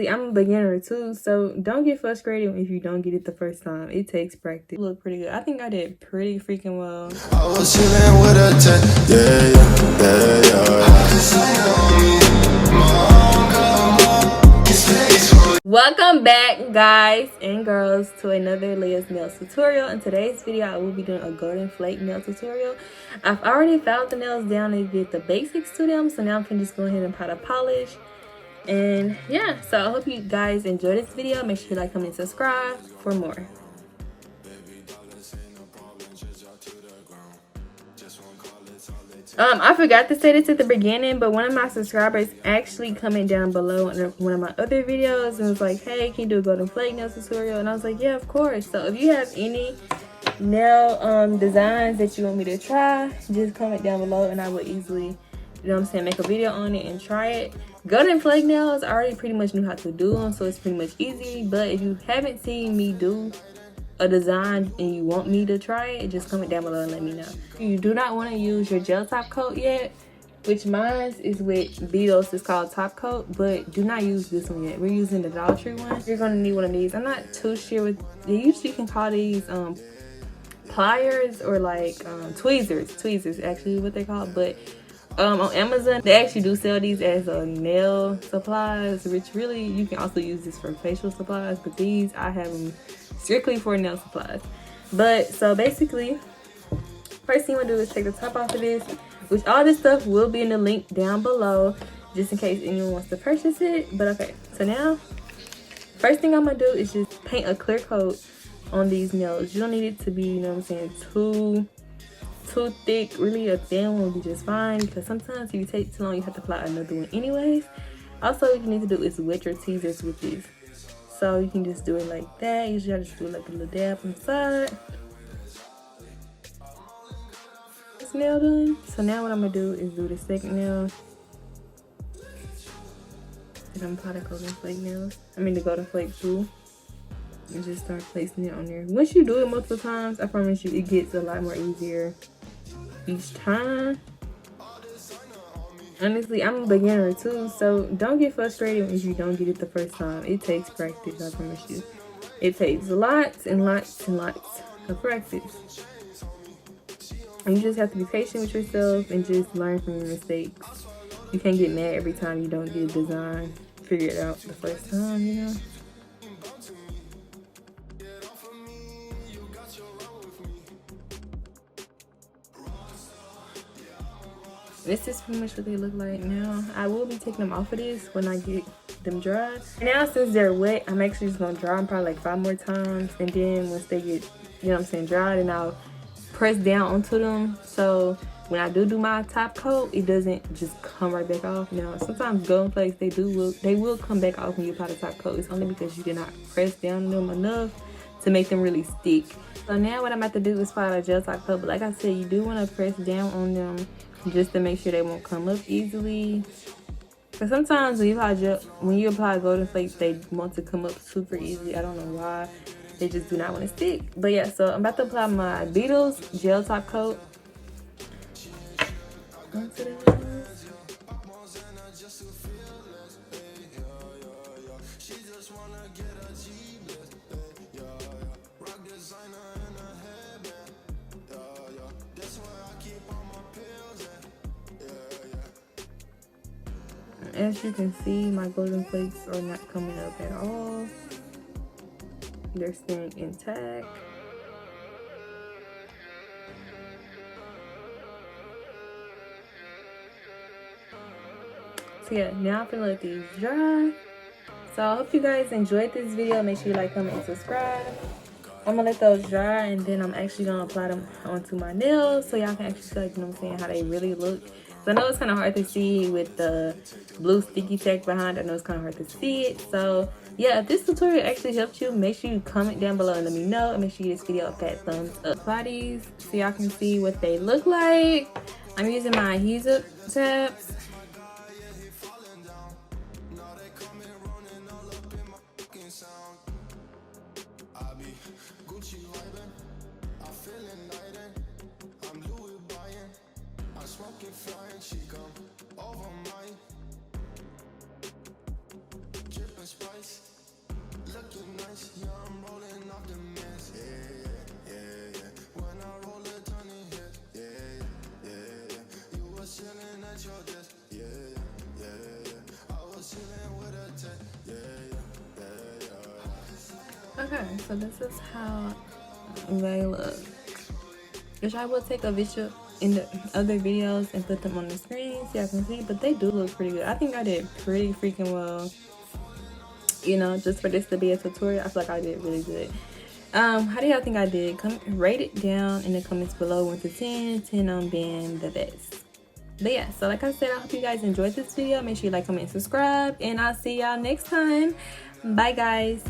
I'm a beginner too, so don't get frustrated if you don't get it the first time. It takes practice. Look pretty good. I think I did pretty freaking well. I was chilling with a 10, Welcome back, guys and girls, to another Liyahs Nailz tutorial. In today's video, I will be doing a golden flake nail tutorial. I've already filed the nails down and did the basics to them, so now I can just go ahead and powder polish. And yeah, so I hope you guys enjoy this video. Make sure you like, comment, and subscribe for more. I forgot to say this at the beginning, but one of my subscribers actually commented down below in one of my other videos and was like, hey, can you do a golden flake nail tutorial? And I was like, yeah, of course. So if you have any nail designs that you want me to try, just comment down below and I will easily, you know what I'm saying, make a video on it and try it. Golden flake nails, I already pretty much knew how to do them, so it's pretty much easy. But if you haven't seen me do a design and you want me to try it, just comment down below and let me know. You do not want to use your gel top coat yet, which mine is with Bettles. It's called Top Coat, but do not use this one yet. We're using the Dollar Tree one. You're going to need one of these. I'm not too sure what they usually can call these, pliers or like tweezers actually what they call it. But on Amazon they actually do sell these as nail supplies, which really you can also use this for facial supplies, but these I have them strictly for nail supplies. But so basically, first thing you want to do is take the top off of this, which all this stuff will be in the link down below just in case anyone wants to purchase it. But okay, so now first thing I'm gonna do is just paint a clear coat on these nails. You don't need it to be, you know what I'm saying, too thick. Really a thin one will be just fine, because sometimes if you take too long you have to apply another one anyways. Also, what you need to do is wet your tweezers with this, so you can just do it like that. Usually I just do like a little dab on the side. This nail done. So now what I'm gonna do is do the second nail, and I'm applying the golden flake nails, the golden flake tool, and just start placing it on there. Once you do it multiple times, I promise you it gets a lot more easier each time. Honestly, I'm a beginner too, so don't get frustrated if you don't get it the first time. It takes practice, I promise you. It takes lots and lots and lots of practice. And you just have to be patient with yourself and just learn from your mistakes. You can't get mad every time you don't get a design figured out the first time, you know? This is pretty much what they look like now. I will be taking them off of this when I get them dry. Now since they're wet, I'm actually just gonna dry them probably like 5 more times, and then once they get, you know what I'm saying, dry, then I'll press down onto them, so when I do my top coat, it doesn't just come right back off. Now sometimes golden flakes, they will come back off when you apply the top coat. It's only because you did not press down on them enough to make them really stick. So now what I'm about to do is apply the gel top coat, but like I said, you do want to press down on them just to make sure they won't come up easily. Because sometimes when you apply golden flakes, they want to come up super easy. I don't know why. They just do not want to stick. But yeah, so I'm about to apply my Bettles Gel Top Coat onto the nails. As you can see, my golden flakes are not coming up at all. They're staying intact. So yeah, now I'm gonna let these dry. So I hope you guys enjoyed this video. Make sure you like, comment, and subscribe. I'm gonna let those dry, and then I'm actually gonna apply them onto my nails so y'all can actually see, like, you know what I'm saying, how they really look. So I know it's kind of hard to see with the blue sticky tack behind. I know it's kind of hard to see it. So yeah, if this tutorial actually helped you, make sure you comment down below and let me know. And make sure you give this video a fat thumbs up. Apply these so y'all can see what they look like. I'm using my adhesive tabs. Smoking flying, she come over mine. Dripping Sprite. Okay, so this is how they look. Which I will take a visual in the other videos and put them on the screen so y'all can see, but they do look pretty good. I think I did pretty freaking well. You know, just for this to be a tutorial, I feel like I did really good. How do y'all think I did? Rate it down in the comments below. 1 to 10, 10 on being the best. But yeah, so like I said, I hope you guys enjoyed this video. Make sure you like, comment, and subscribe, and I'll see y'all next time. Bye guys.